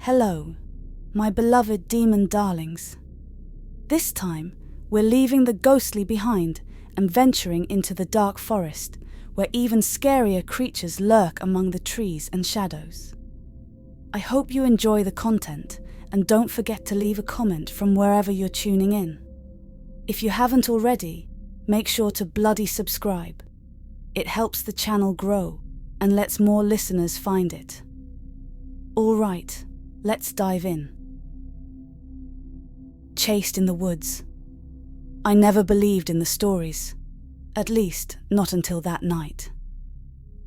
Hello, my beloved demon darlings. This time, we're leaving the ghostly behind and venturing into the dark forest, where even scarier creatures lurk among the trees and shadows. I hope you enjoy the content, and don't forget to leave a comment from wherever you're tuning in. If you haven't already, make sure to bloody subscribe. It helps the channel grow and lets more listeners find it. All right, let's dive in. Chased in the woods. I never believed in the stories, at least not until that night.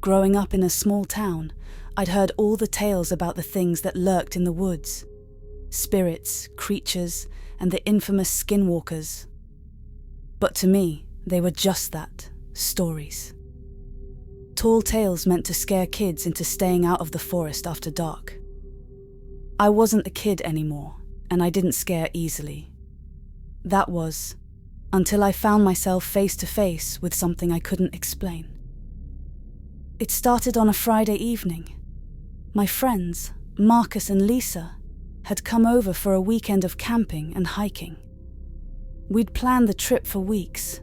Growing up in a small town, I'd heard all the tales about the things that lurked in the woods. Spirits, creatures, and the infamous skinwalkers. But to me, they were just that, stories. Tall tales meant to scare kids into staying out of the forest after dark. I wasn't a kid anymore, and I didn't scare easily. That was, until I found myself face to face with something I couldn't explain. It started on a Friday evening. My friends, Marcus and Lisa, had come over for a weekend of camping and hiking. We'd planned the trip for weeks,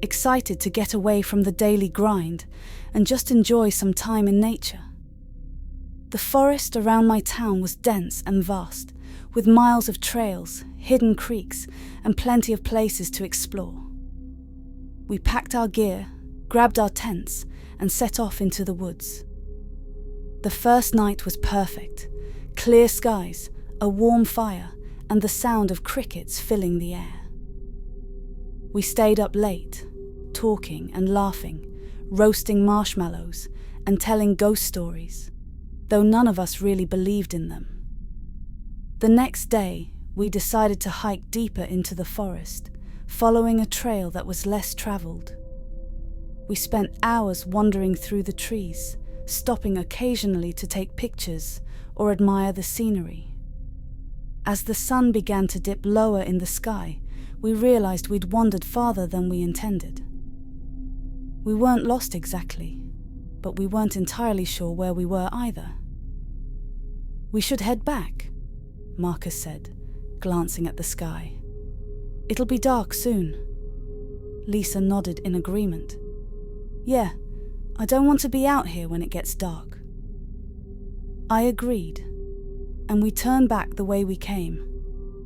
excited to get away from the daily grind and just enjoy some time in nature. The forest around my town was dense and vast, with miles of trails, hidden creeks, and plenty of places to explore. We packed our gear, grabbed our tents, and set off into the woods. The first night was perfect. Clear skies, a warm fire, and the sound of crickets filling the air. We stayed up late, talking and laughing, roasting marshmallows, and telling ghost stories, though none of us really believed in them. The next day, we decided to hike deeper into the forest, following a trail that was less traveled. We spent hours wandering through the trees, stopping occasionally to take pictures or admire the scenery. As the sun began to dip lower in the sky, we realized we'd wandered farther than we intended. We weren't lost exactly, but we weren't entirely sure where we were either. "We should head back," Marcus said, glancing at the sky. "It'll be dark soon." Lisa nodded in agreement. "Yeah, I don't want to be out here when it gets dark." I agreed, and we turned back the way we came,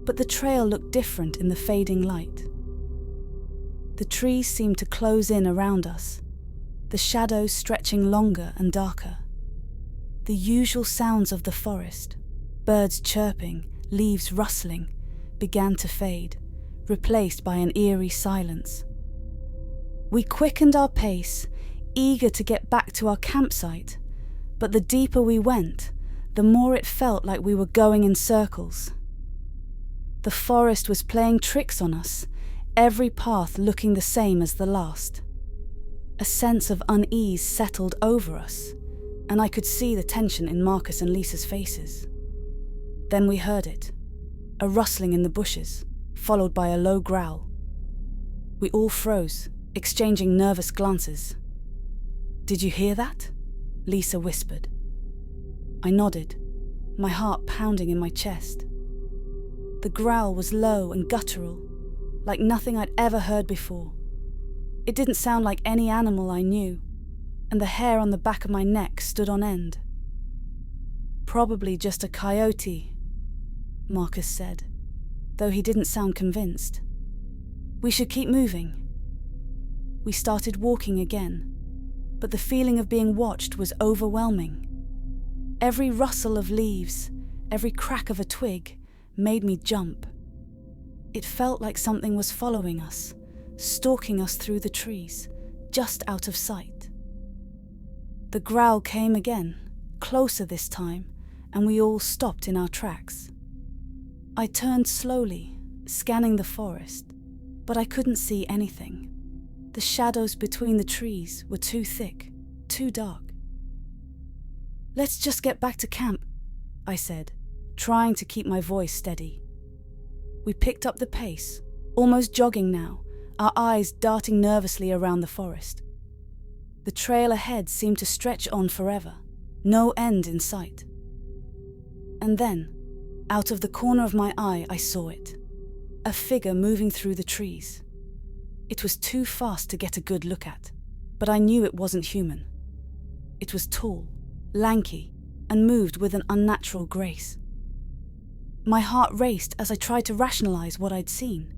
but the trail looked different in the fading light. The trees seemed to close in around us, the shadows stretching longer and darker. The usual sounds of the forest, birds chirping, leaves rustling, began to fade, replaced by an eerie silence. We quickened our pace, eager to get back to our campsite, but the deeper we went, the more it felt like we were going in circles. The forest was playing tricks on us, every path looking the same as the last. A sense of unease settled over us, and I could see the tension in Marcus and Lisa's faces. Then we heard it, a rustling in the bushes, followed by a low growl. We all froze, exchanging nervous glances. "Did you hear that?" Lisa whispered. I nodded, my heart pounding in my chest. The growl was low and guttural, like nothing I'd ever heard before. It didn't sound like any animal I knew, and the hair on the back of my neck stood on end. "Probably just a coyote," Marcus said, though he didn't sound convinced. "We should keep moving." We started walking again, but the feeling of being watched was overwhelming. Every rustle of leaves, every crack of a twig, made me jump. It felt like something was following us, stalking us through the trees, just out of sight. The growl came again, closer this time, and we all stopped in our tracks. I turned slowly, scanning the forest, but I couldn't see anything. The shadows between the trees were too thick, too dark. "Let's just get back to camp," I said, trying to keep my voice steady. We picked up the pace, almost jogging now, our eyes darting nervously around the forest. The trail ahead seemed to stretch on forever, no end in sight. And then, Out of the corner of my eye, I saw it. A figure moving through the trees. It was too fast to get a good look at, but I knew it wasn't human. It was tall, lanky, and moved with an unnatural grace. My heart raced as I tried to rationalize what I'd seen.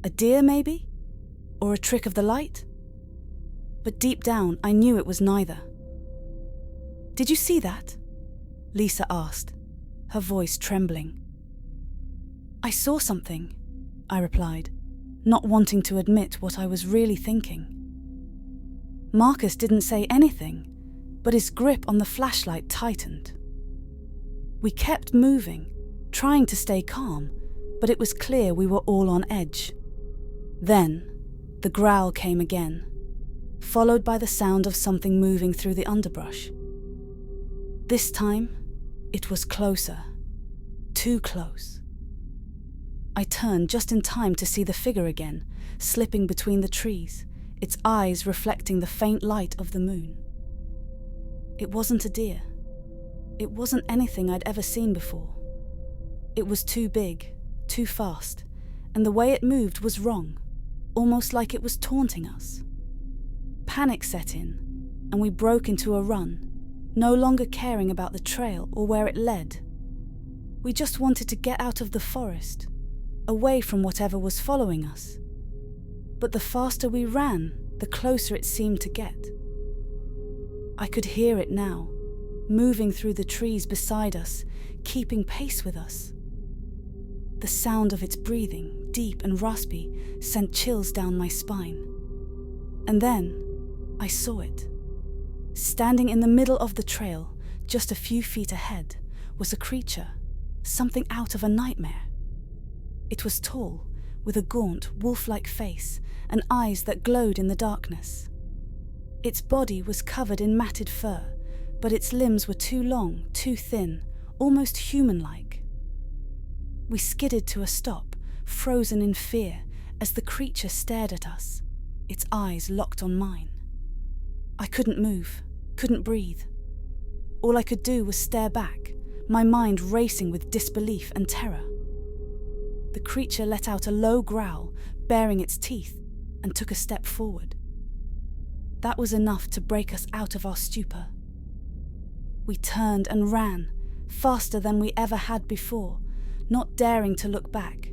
A deer, maybe? Or a trick of the light? But deep down, I knew it was neither. "Did you see that?" Lisa asked, her voice trembling. "I saw something," I replied, not wanting to admit what I was really thinking. Marcus didn't say anything, but his grip on the flashlight tightened. We kept moving, trying to stay calm, but it was clear we were all on edge. Then, the growl came again, followed by the sound of something moving through the underbrush. This time, it was closer. Too close. I turned just in time to see the figure again, slipping between the trees, its eyes reflecting the faint light of the moon. It wasn't a deer. It wasn't anything I'd ever seen before. It was too big, too fast, and the way it moved was wrong, almost like it was taunting us. Panic set in, and we broke into a run, no longer caring about the trail or where it led. We just wanted to get out of the forest, away from whatever was following us. But the faster we ran, the closer it seemed to get. I could hear it now, moving through the trees beside us, keeping pace with us. The sound of its breathing, deep and raspy, sent chills down my spine. And then, I saw it. Standing in the middle of the trail, just a few feet ahead, was a creature, something out of a nightmare. It was tall, with a gaunt, wolf-like face and eyes that glowed in the darkness. Its body was covered in matted fur, but its limbs were too long, too thin, almost human-like. We skidded to a stop, frozen in fear, as the creature stared at us, its eyes locked on mine. I couldn't move, couldn't breathe. All I could do was stare back, my mind racing with disbelief and terror. The creature let out a low growl, baring its teeth, and took a step forward. That was enough to break us out of our stupor. We turned and ran, faster than we ever had before, not daring to look back.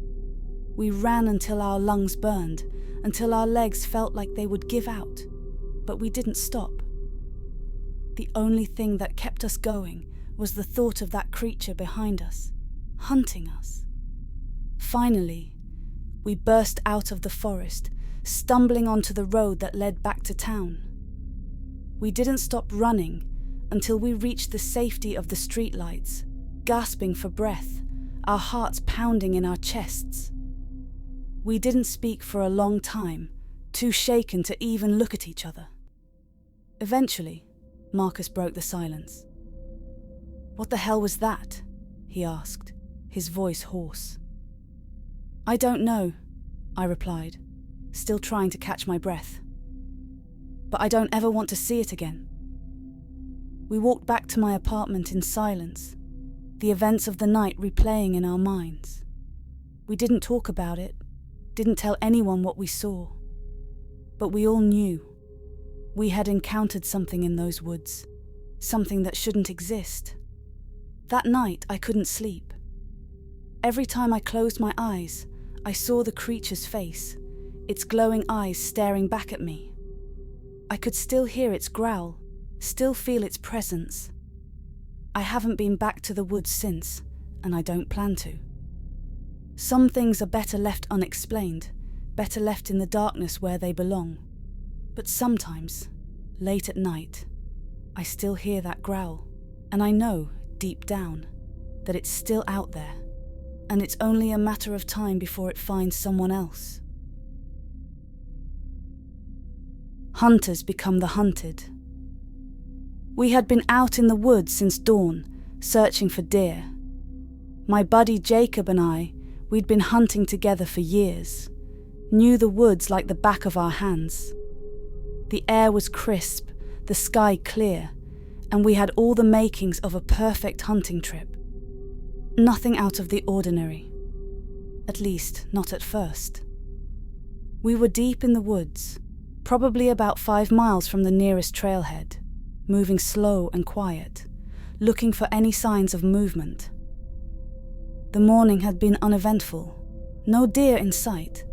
We ran until our lungs burned, until our legs felt like they would give out, but we didn't stop. The only thing that kept us going was the thought of that creature behind us, hunting us. Finally, we burst out of the forest, stumbling onto the road that led back to town. We didn't stop running until we reached the safety of the streetlights, gasping for breath, our hearts pounding in our chests. We didn't speak for a long time, too shaken to even look at each other. Eventually, Marcus broke the silence. "What the hell was that?" he asked, his voice hoarse. "I don't know," I replied, still trying to catch my breath. "But I don't ever want to see it again." We walked back to my apartment in silence, the events of the night replaying in our minds. We didn't talk about it, didn't tell anyone what we saw. But we all knew. We had encountered something in those woods, something that shouldn't exist. That night I couldn't sleep. Every time I closed my eyes, I saw the creature's face, its glowing eyes staring back at me. I could still hear its growl, still feel its presence. I haven't been back to the woods since, and I don't plan to. Some things are better left unexplained, better left in the darkness where they belong. But sometimes, late at night, I still hear that growl, and I know, deep down, that it's still out there, and it's only a matter of time before it finds someone else. Hunters become the hunted. We had been out in the woods since dawn, searching for deer. My buddy Jacob and we'd been hunting together for years, knew the woods like the back of our hands. The air was crisp, the sky clear, and we had all the makings of a perfect hunting trip. Nothing out of the ordinary. At least, not at first. We were deep in the woods, probably about 5 miles from the nearest trailhead, moving slow and quiet, looking for any signs of movement. The morning had been uneventful, no deer in sight,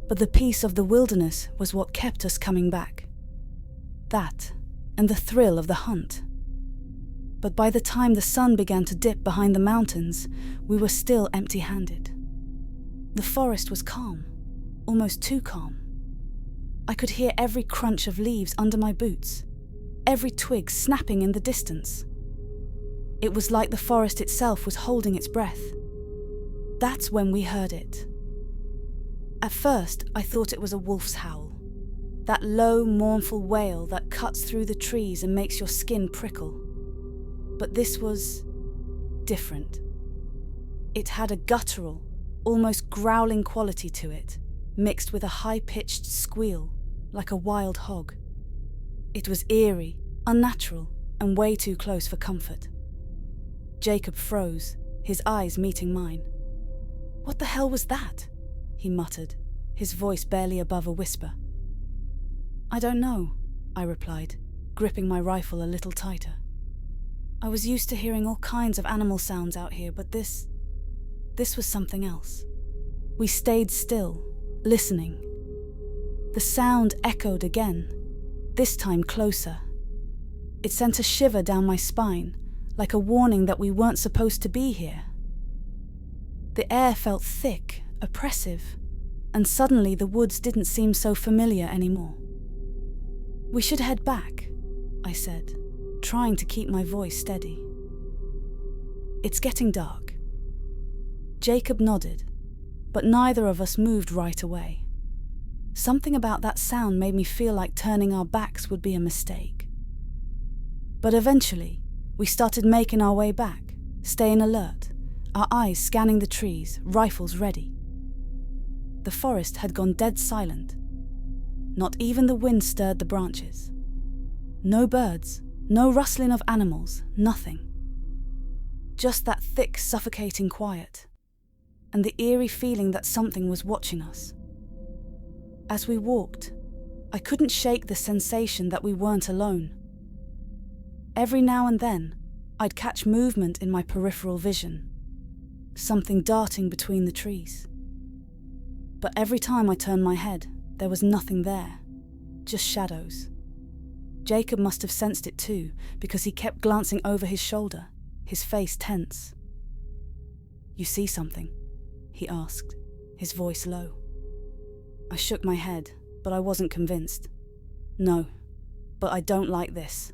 but the peace of the wilderness was what kept us coming back. That, and the thrill of the hunt. But by the time the sun began to dip behind the mountains, we were still empty-handed. The forest was calm, almost too calm. I could hear every crunch of leaves under my boots, every twig snapping in the distance. It was like the forest itself was holding its breath. That's when we heard it. At first, I thought it was a wolf's howl, that low, mournful wail that cuts through the trees and makes your skin prickle. But this was different. It had a guttural, almost growling quality to it, mixed with a high-pitched squeal, like a wild hog. It was eerie, unnatural, and way too close for comfort. Jacob froze, his eyes meeting mine. "What the hell was that?" he muttered, his voice barely above a whisper. "I don't know," I replied, gripping my rifle a little tighter. I was used to hearing all kinds of animal sounds out here, but this was something else. We stayed still, listening. The sound echoed again, this time closer. It sent a shiver down my spine, like a warning that we weren't supposed to be here. The air felt thick, oppressive, and suddenly the woods didn't seem so familiar anymore. "We should head back," I said, trying to keep my voice steady. "It's getting dark." Jacob nodded, but neither of us moved right away. Something about that sound made me feel like turning our backs would be a mistake. But eventually, we started making our way back, staying alert, our eyes scanning the trees, rifles ready. The forest had gone dead silent. Not even the wind stirred the branches. No birds, no rustling of animals, nothing. Just that thick, suffocating quiet, and the eerie feeling that something was watching us. As we walked, I couldn't shake the sensation that we weren't alone. Every now and then, I'd catch movement in my peripheral vision, something darting between the trees. But every time I turned my head, there was nothing there, just shadows. Jacob must have sensed it too, because he kept glancing over his shoulder, his face tense. "You see something?" he asked, his voice low. I shook my head, but I wasn't convinced. "No, but I don't like this."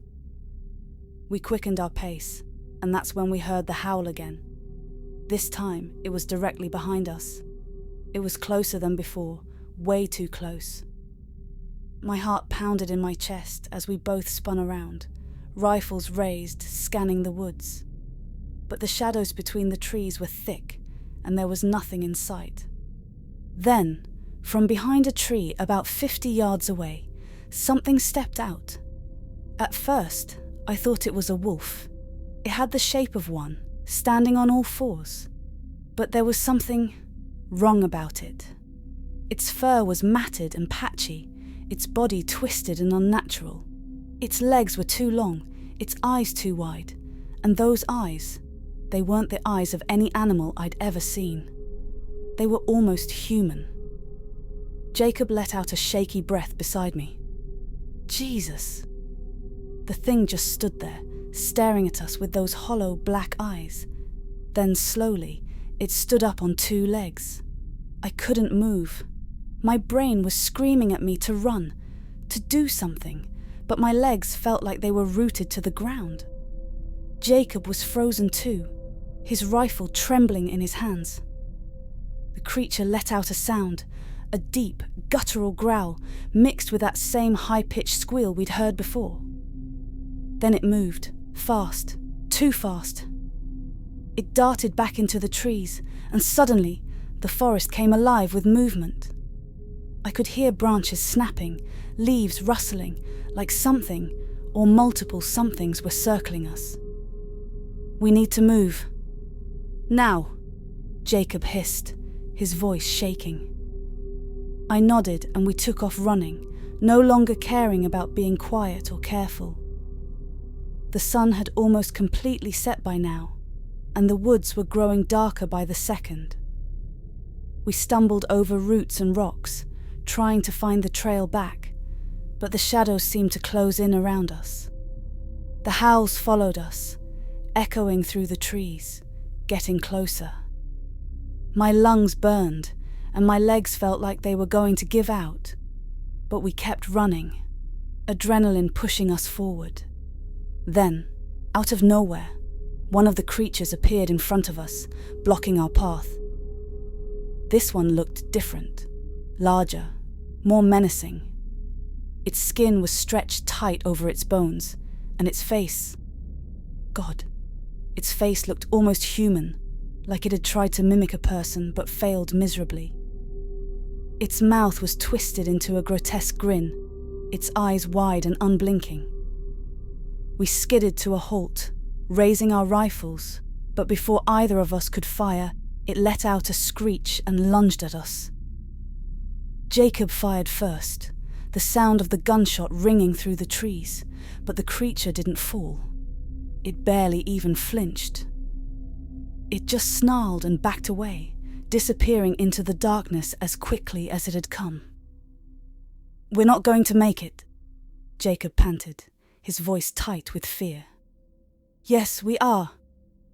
We quickened our pace, and that's when we heard the howl again. This time, it was directly behind us. It was closer than before, way too close. My heart pounded in my chest as we both spun around, rifles raised, scanning the woods. But the shadows between the trees were thick, and there was nothing in sight. Then, from behind a tree about 50 yards away, something stepped out. At first, I thought it was a wolf. It had the shape of one, standing on all fours. But there was something wrong about it. Its fur was matted and patchy, its body twisted and unnatural. Its legs were too long, its eyes too wide, and those eyes, they weren't the eyes of any animal I'd ever seen. They were almost human. Jacob let out a shaky breath beside me. Jesus! The thing just stood there, staring at us with those hollow black eyes. Then slowly, it stood up on 2 legs. I couldn't move. My brain was screaming at me to run, to do something, but my legs felt like they were rooted to the ground. Jacob was frozen too, his rifle trembling in his hands. The creature let out a sound, a deep, guttural growl mixed with that same high-pitched squeal we'd heard before. Then it moved, fast, too fast. It darted back into the trees, and suddenly, the forest came alive with movement. I could hear branches snapping, leaves rustling, like something, or multiple somethings were circling us. "We need to move." "Now," Jacob hissed, his voice shaking. I nodded and we took off running, no longer caring about being quiet or careful. The sun had almost completely set by now, and the woods were growing darker by the second. We stumbled over roots and rocks, trying to find the trail back, but the shadows seemed to close in around us. The howls followed us, echoing through the trees, getting closer. My lungs burned, and my legs felt like they were going to give out, but we kept running, adrenaline pushing us forward. Then, out of nowhere, one of the creatures appeared in front of us, blocking our path. This one looked different, larger, more menacing. Its skin was stretched tight over its bones, and its face... God, its face looked almost human, like it had tried to mimic a person but failed miserably. Its mouth was twisted into a grotesque grin, its eyes wide and unblinking. We skidded to a halt, raising our rifles, but before either of us could fire, it let out a screech and lunged at us. Jacob fired first, the sound of the gunshot ringing through the trees, but the creature didn't fall. It barely even flinched. It just snarled and backed away, disappearing into the darkness as quickly as it had come. "We're not going to make it," Jacob panted, his voice tight with fear. "Yes, we are,"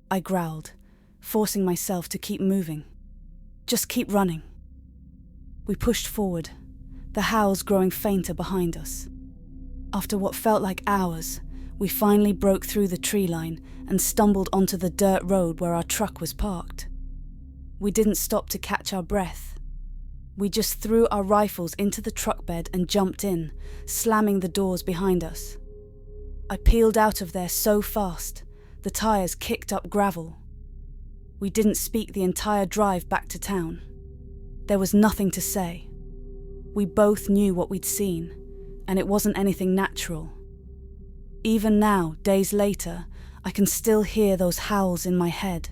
I growled, forcing myself to keep moving. "Just keep running." We pushed forward, the howls growing fainter behind us. After what felt like hours, we finally broke through the tree line and stumbled onto the dirt road where our truck was parked. We didn't stop to catch our breath. We just threw our rifles into the truck bed and jumped in, slamming the doors behind us. I peeled out of there so fast, the tires kicked up gravel. We didn't speak the entire drive back to town. There was nothing to say. We both knew what we'd seen, and it wasn't anything natural. Even now, days later, I can still hear those howls in my head,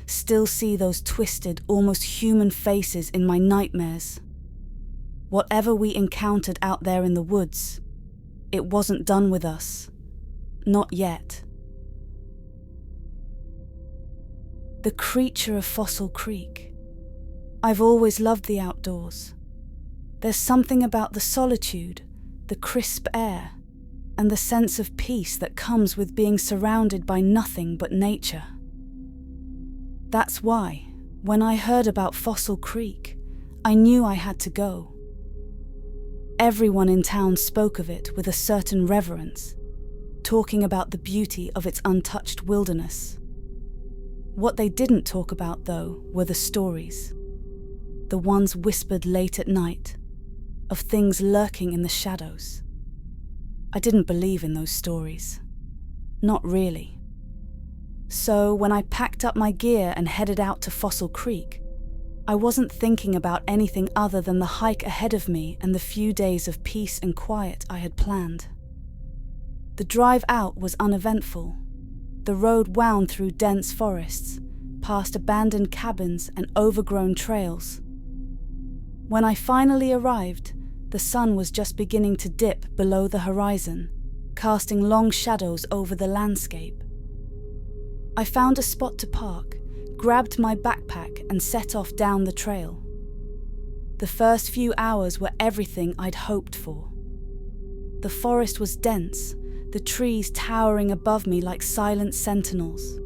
still see those twisted, almost human faces in my nightmares. Whatever we encountered out there in the woods, it wasn't done with us. Not yet. The creature of Fossil Creek. I've always loved the outdoors. There's something about the solitude, the crisp air, and the sense of peace that comes with being surrounded by nothing but nature. That's why, when I heard about Fossil Creek, I knew I had to go. Everyone in town spoke of it with a certain reverence, talking about the beauty of its untouched wilderness. What they didn't talk about, though, were the stories. The ones whispered late at night, of things lurking in the shadows. I didn't believe in those stories. Not really. So when I packed up my gear and headed out to Fossil Creek, I wasn't thinking about anything other than the hike ahead of me and the few days of peace and quiet I had planned. The drive out was uneventful. The road wound through dense forests, past abandoned cabins and overgrown trails. When I finally arrived, the sun was just beginning to dip below the horizon, casting long shadows over the landscape. I found a spot to park, grabbed my backpack and set off down the trail. The first few hours were everything I'd hoped for. The forest was dense, the trees towering above me like silent sentinels.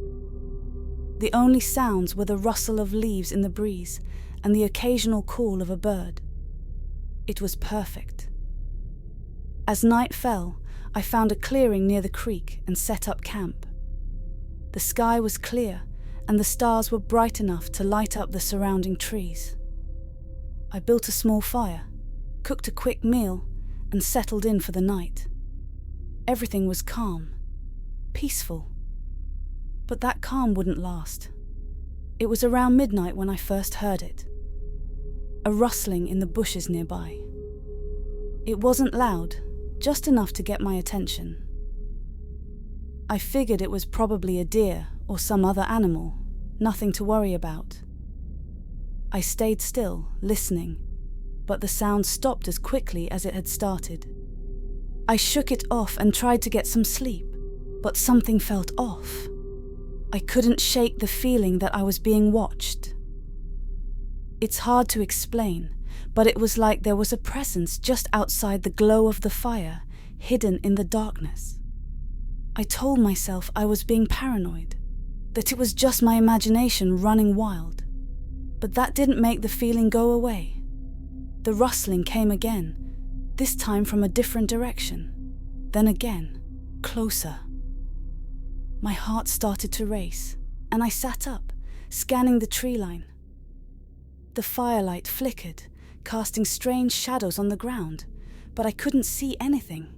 The only sounds were the rustle of leaves in the breeze and the occasional call of a bird. It was perfect. As night fell, I found a clearing near the creek and set up camp. The sky was clear, and the stars were bright enough to light up the surrounding trees. I built a small fire, cooked a quick meal, and settled in for the night. Everything was calm, peaceful. But that calm wouldn't last. It was around midnight when I first heard it. A rustling in the bushes nearby. It wasn't loud, just enough to get my attention. I figured it was probably a deer or some other animal, nothing to worry about. I stayed still, listening, but the sound stopped as quickly as it had started. I shook it off and tried to get some sleep, but something felt off. I couldn't shake the feeling that I was being watched. It's hard to explain, but it was like there was a presence just outside the glow of the fire, hidden in the darkness. I told myself I was being paranoid, that it was just my imagination running wild. But that didn't make the feeling go away. The rustling came again, this time from a different direction. Then again, closer. My heart started to race, and I sat up, scanning the tree line. The firelight flickered, casting strange shadows on the ground, but I couldn't see anything.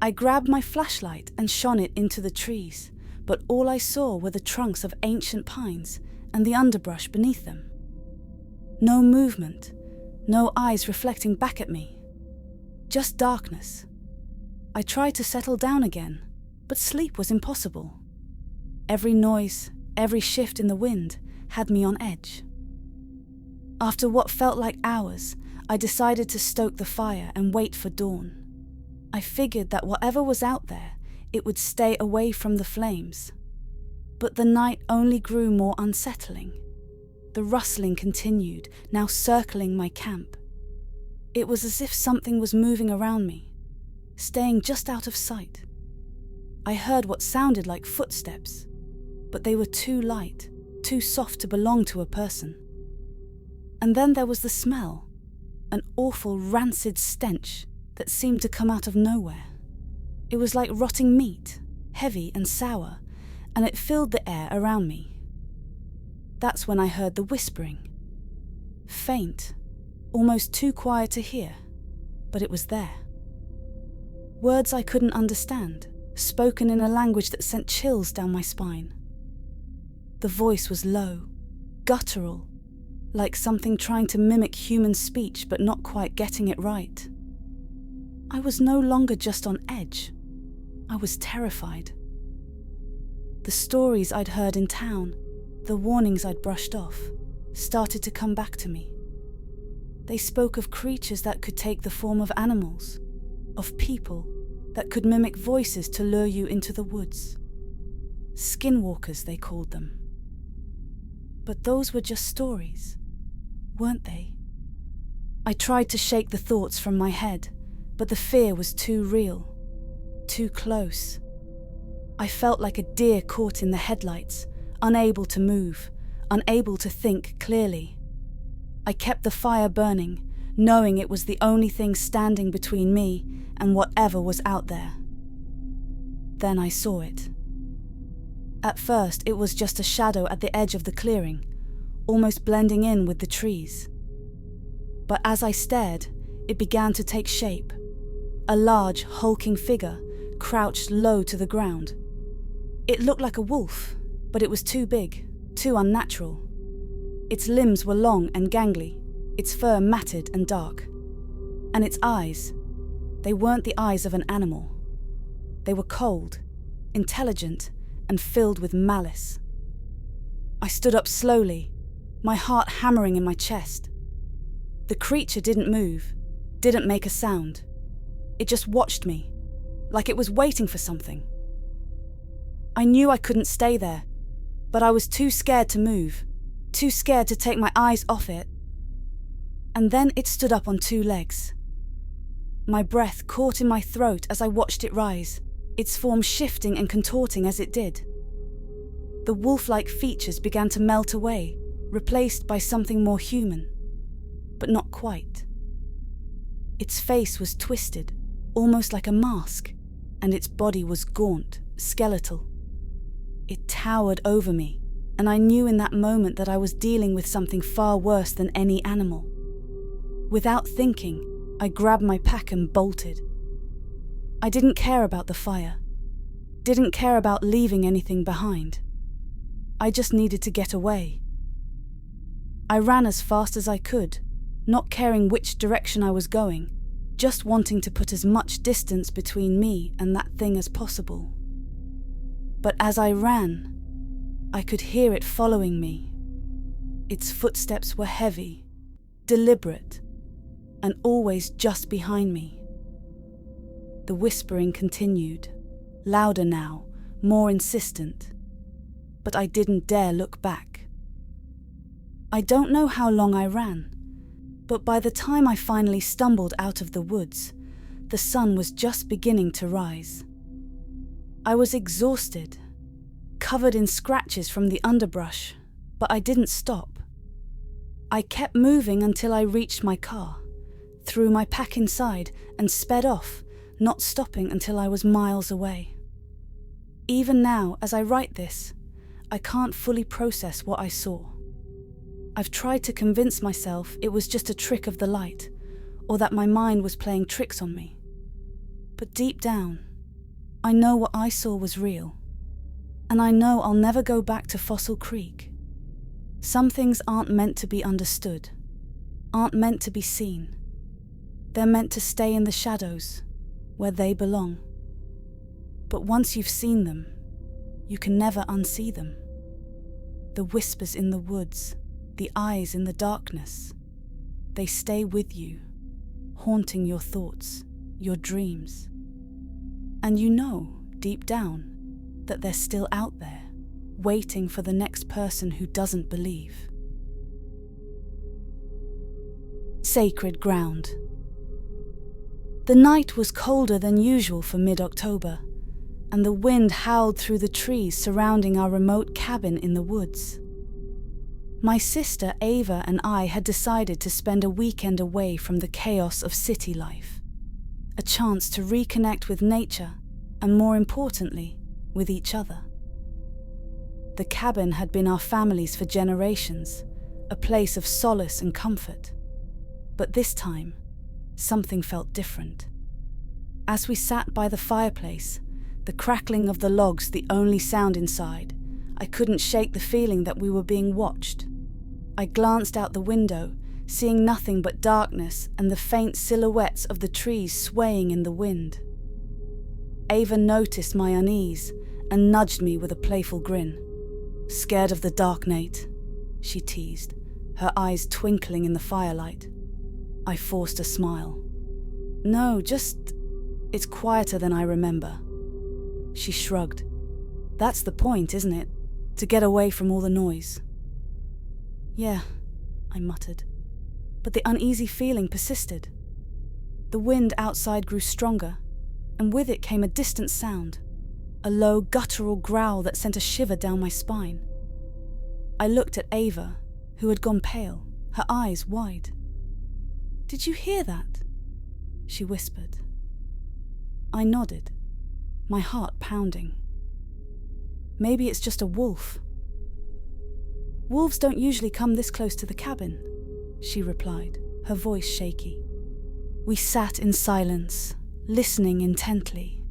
I grabbed my flashlight and shone it into the trees, but all I saw were the trunks of ancient pines and the underbrush beneath them. No movement, no eyes reflecting back at me. Just darkness. I tried to settle down again, but sleep was impossible. Every noise, every shift in the wind had me on edge. After what felt like hours, I decided to stoke the fire and wait for dawn. I figured that whatever was out there, it would stay away from the flames. But the night only grew more unsettling. The rustling continued, now circling my camp. It was as if something was moving around me, staying just out of sight. I heard what sounded like footsteps, but they were too light, too soft to belong to a person. And then there was the smell, an awful rancid stench that seemed to come out of nowhere. It was like rotting meat, heavy and sour, and it filled the air around me. That's when I heard the whispering. Faint, almost too quiet to hear, but it was there. Words I couldn't understand, spoken in a language that sent chills down my spine. The voice was low, guttural, like something trying to mimic human speech but not quite getting it right. I was no longer just on edge. I was terrified. The stories I'd heard in town, the warnings I'd brushed off, started to come back to me. They spoke of creatures that could take the form of animals, of people that could mimic voices to lure you into the woods. Skinwalkers, they called them. But those were just stories, weren't they? I tried to shake the thoughts from my head, but the fear was too real, too close. I felt like a deer caught in the headlights, unable to move, unable to think clearly. I kept the fire burning, knowing it was the only thing standing between me and whatever was out there. Then I saw it. At first, it was just a shadow at the edge of the clearing, almost blending in with the trees. But as I stared, it began to take shape. A large, hulking figure crouched low to the ground. It looked like a wolf, but it was too big, too unnatural. Its limbs were long and gangly, its fur matted and dark. And its eyes, they weren't the eyes of an animal. They were cold, intelligent, and filled with malice. I stood up slowly, my heart hammering in my chest. The creature didn't move, didn't make a sound. It just watched me, like it was waiting for something. I knew I couldn't stay there, but I was too scared to move, too scared to take my eyes off it. And then it stood up on two legs. My breath caught in my throat as I watched it rise, its form shifting and contorting as it did. The wolf-like features began to melt away, replaced by something more human, but not quite. Its face was twisted, almost like a mask, and its body was gaunt, skeletal. It towered over me, and I knew in that moment that I was dealing with something far worse than any animal. Without thinking, I grabbed my pack and bolted. I didn't care about the fire, didn't care about leaving anything behind. I just needed to get away. I ran as fast as I could, not caring which direction I was going, just wanting to put as much distance between me and that thing as possible. But as I ran, I could hear it following me. Its footsteps were heavy, deliberate, and always just behind me. The whispering continued, louder now, more insistent, but I didn't dare look back. I don't know how long I ran, but by the time I finally stumbled out of the woods, the sun was just beginning to rise. I was exhausted, covered in scratches from the underbrush, but I didn't stop. I kept moving until I reached my car, threw my pack inside, and sped off, not stopping until I was miles away. Even now, as I write this, I can't fully process what I saw. I've tried to convince myself it was just a trick of the light, or that my mind was playing tricks on me. But deep down, I know what I saw was real, and I know I'll never go back to Fossil Creek. Some things aren't meant to be understood, aren't meant to be seen. They're meant to stay in the shadows, where they belong. But once you've seen them, you can never unsee them. The whispers in the woods, the eyes in the darkness, they stay with you, haunting your thoughts, your dreams. And you know, deep down, that they're still out there, waiting for the next person who doesn't believe. Sacred ground. The night was colder than usual for mid-October, and the wind howled through the trees surrounding our remote cabin in the woods. My sister Ava and I had decided to spend a weekend away from the chaos of city life, a chance to reconnect with nature and, more importantly, with each other. The cabin had been our family's for generations, a place of solace and comfort. But this time, something felt different. As we sat by the fireplace, the crackling of the logs the only sound inside, I couldn't shake the feeling that we were being watched. I glanced out the window, seeing nothing but darkness and the faint silhouettes of the trees swaying in the wind. Ava noticed my unease and nudged me with a playful grin. "Scared of the dark, Nate?" she teased, her eyes twinkling in the firelight. I forced a smile. "No, just... it's quieter than I remember." She shrugged. "That's the point, isn't it? To get away from all the noise." "Yeah," I muttered, but the uneasy feeling persisted. The wind outside grew stronger, and with it came a distant sound, a low guttural growl that sent a shiver down my spine. I looked at Ava, who had gone pale, her eyes wide. "Did you hear that?" she whispered. I nodded, my heart pounding. "Maybe it's just a wolf." "Wolves don't usually come this close to the cabin," she replied, her voice shaky. We sat in silence, listening intently.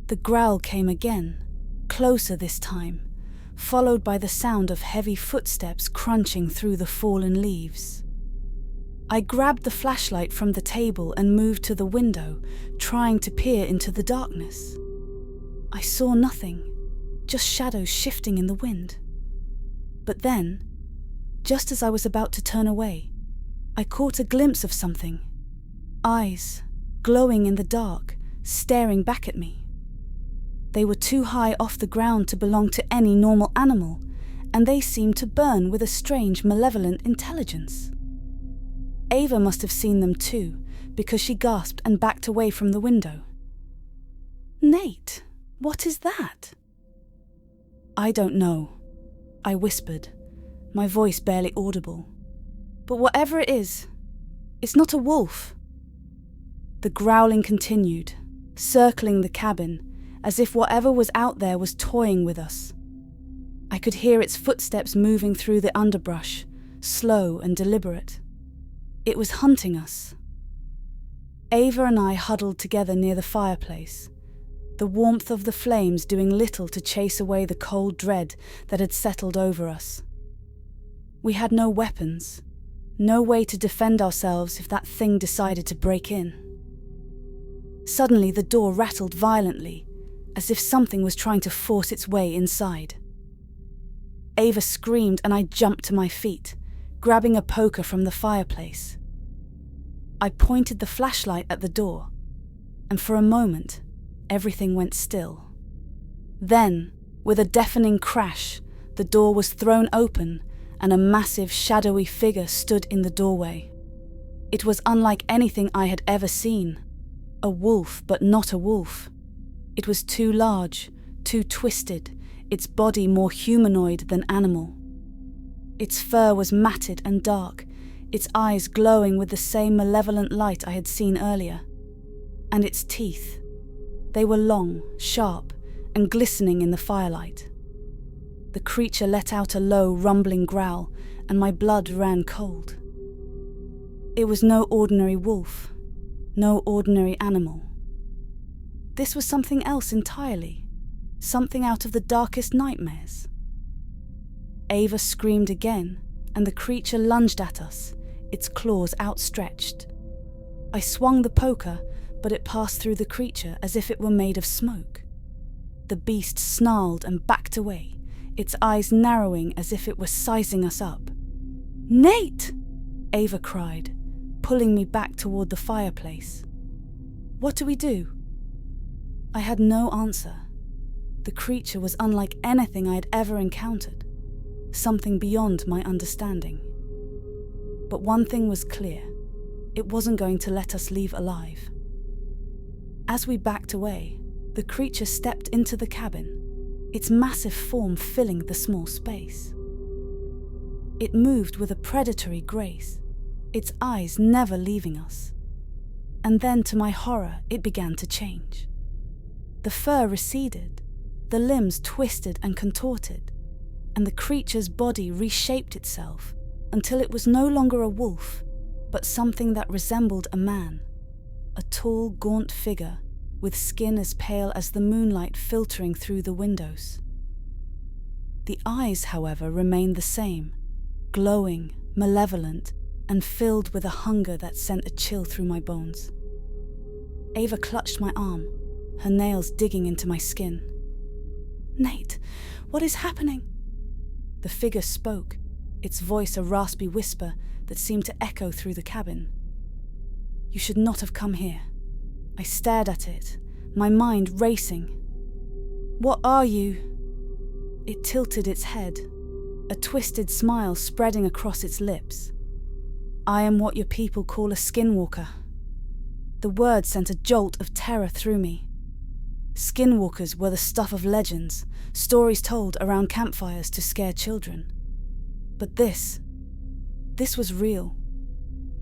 The growl came again, closer this time, followed by the sound of heavy footsteps crunching through the fallen leaves. I grabbed the flashlight from the table and moved to the window, trying to peer into the darkness. I saw nothing, just shadows shifting in the wind. But then, just as I was about to turn away, I caught a glimpse of something. Eyes, glowing in the dark, staring back at me. They were too high off the ground to belong to any normal animal, and they seemed to burn with a strange, malevolent intelligence. Ava must have seen them too, because she gasped and backed away from the window. "Nate, what is that?" "I don't know," I whispered, my voice barely audible. "But whatever it is, it's not a wolf." The growling continued, circling the cabin, as if whatever was out there was toying with us. I could hear its footsteps moving through the underbrush, slow and deliberate. It was hunting us. Ava and I huddled together near the fireplace, the warmth of the flames doing little to chase away the cold dread that had settled over us. We had no weapons, no way to defend ourselves if that thing decided to break in. Suddenly the door rattled violently, as if something was trying to force its way inside. Ava screamed and I jumped to my feet, grabbing a poker from the fireplace. I pointed the flashlight at the door, and for a moment, everything went still. Then, with a deafening crash, the door was thrown open and a massive, shadowy figure stood in the doorway. It was unlike anything I had ever seen. A wolf, but not a wolf. It was too large, too twisted, its body more humanoid than animal. Its fur was matted and dark, its eyes glowing with the same malevolent light I had seen earlier. And its teeth. They were long, sharp, and glistening in the firelight. The creature let out a low, rumbling growl, and my blood ran cold. It was no ordinary wolf, no ordinary animal. This was something else entirely, something out of the darkest nightmares. Ava screamed again, and the creature lunged at us, its claws outstretched. I swung the poker, but it passed through the creature as if it were made of smoke. The beast snarled and backed away, its eyes narrowing as if it were sizing us up. "Nate!" Ava cried, pulling me back toward the fireplace. "What do we do?" I had no answer. The creature was unlike anything I had ever encountered, something beyond my understanding. But one thing was clear: it wasn't going to let us leave alive. As we backed away, the creature stepped into the cabin, its massive form filling the small space. It moved with a predatory grace, its eyes never leaving us. And then, to my horror, it began to change. The fur receded, the limbs twisted and contorted, and the creature's body reshaped itself until it was no longer a wolf, but something that resembled a man, a tall, gaunt figure with skin as pale as the moonlight filtering through the windows. The eyes, however, remained the same, glowing, malevolent, and filled with a hunger that sent a chill through my bones. Ava clutched my arm, her nails digging into my skin. "Nate, what is happening?" The figure spoke, its voice a raspy whisper that seemed to echo through the cabin. "You should not have come here." I stared at it, my mind racing. "What are you?" It tilted its head, a twisted smile spreading across its lips. "I am what your people call a skinwalker." The word sent a jolt of terror through me. Skinwalkers were the stuff of legends, stories told around campfires to scare children. But this was real.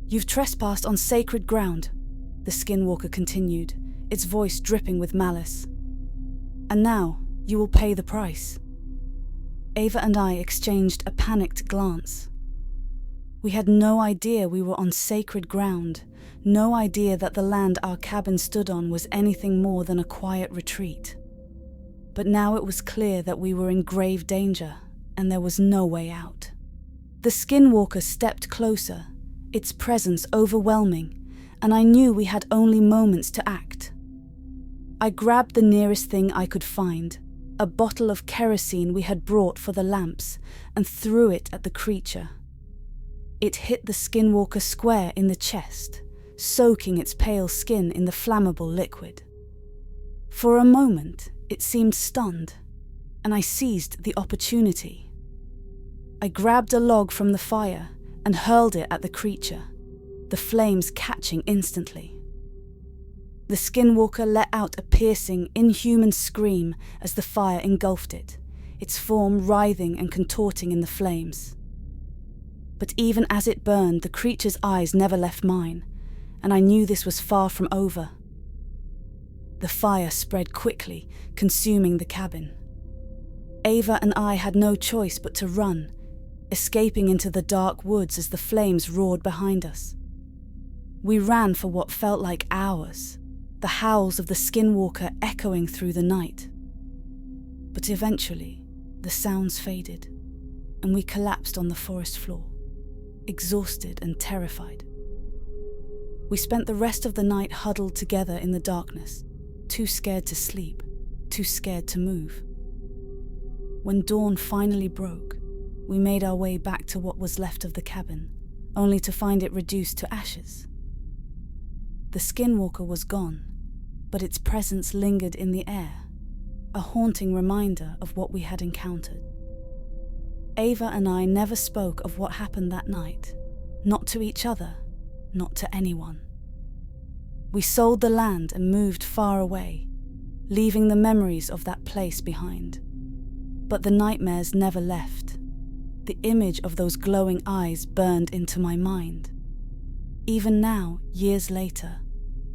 "You've trespassed on sacred ground," the Skinwalker continued, its voice dripping with malice. "And now you will pay the price." Ava and I exchanged a panicked glance. We had no idea we were on sacred ground, no idea that the land our cabin stood on was anything more than a quiet retreat. But now it was clear that we were in grave danger, and there was no way out. The Skinwalker stepped closer, its presence overwhelming, and I knew we had only moments to act. I grabbed the nearest thing I could find, a bottle of kerosene we had brought for the lamps, and threw it at the creature. It hit the Skinwalker square in the chest, soaking its pale skin in the flammable liquid. For a moment, it seemed stunned, and I seized the opportunity. I grabbed a log from the fire and hurled it at the creature, the flames catching instantly. The Skinwalker let out a piercing, inhuman scream as the fire engulfed it, its form writhing and contorting in the flames. But even as it burned, the creature's eyes never left mine, and I knew this was far from over. The fire spread quickly, consuming the cabin. Ava and I had no choice but to run, escaping into the dark woods as the flames roared behind us. We ran for what felt like hours, the howls of the Skinwalker echoing through the night. But eventually, the sounds faded, and we collapsed on the forest floor, exhausted and terrified. We spent the rest of the night huddled together in the darkness, too scared to sleep, too scared to move. When dawn finally broke, We made our way back to what was left of the cabin, only to find it reduced to ashes. The Skinwalker was gone, but its presence lingered in the air, a haunting reminder of what we had encountered. Ava and I never spoke of what happened that night, not to each other, not to anyone. We sold the land and moved far away, leaving the memories of that place behind. But the nightmares never left. The image of those glowing eyes burned into my mind. Even now, years later,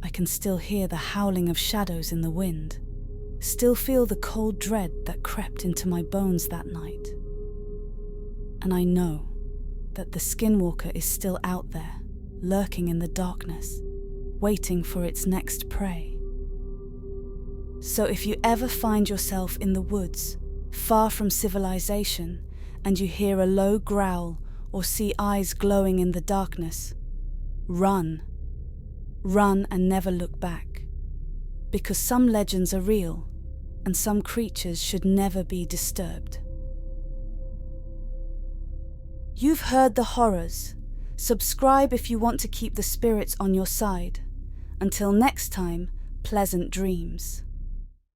I can still hear the howling of shadows in the wind, still feel the cold dread that crept into my bones that night. And I know that the Skinwalker is still out there, lurking in the darkness, waiting for its next prey. So if you ever find yourself in the woods, far from civilization, and you hear a low growl or see eyes glowing in the darkness, run. Run and never look back. Because some legends are real, and some creatures should never be disturbed. You've heard the horrors. Subscribe if you want to keep the spirits on your side. Until next time, pleasant dreams.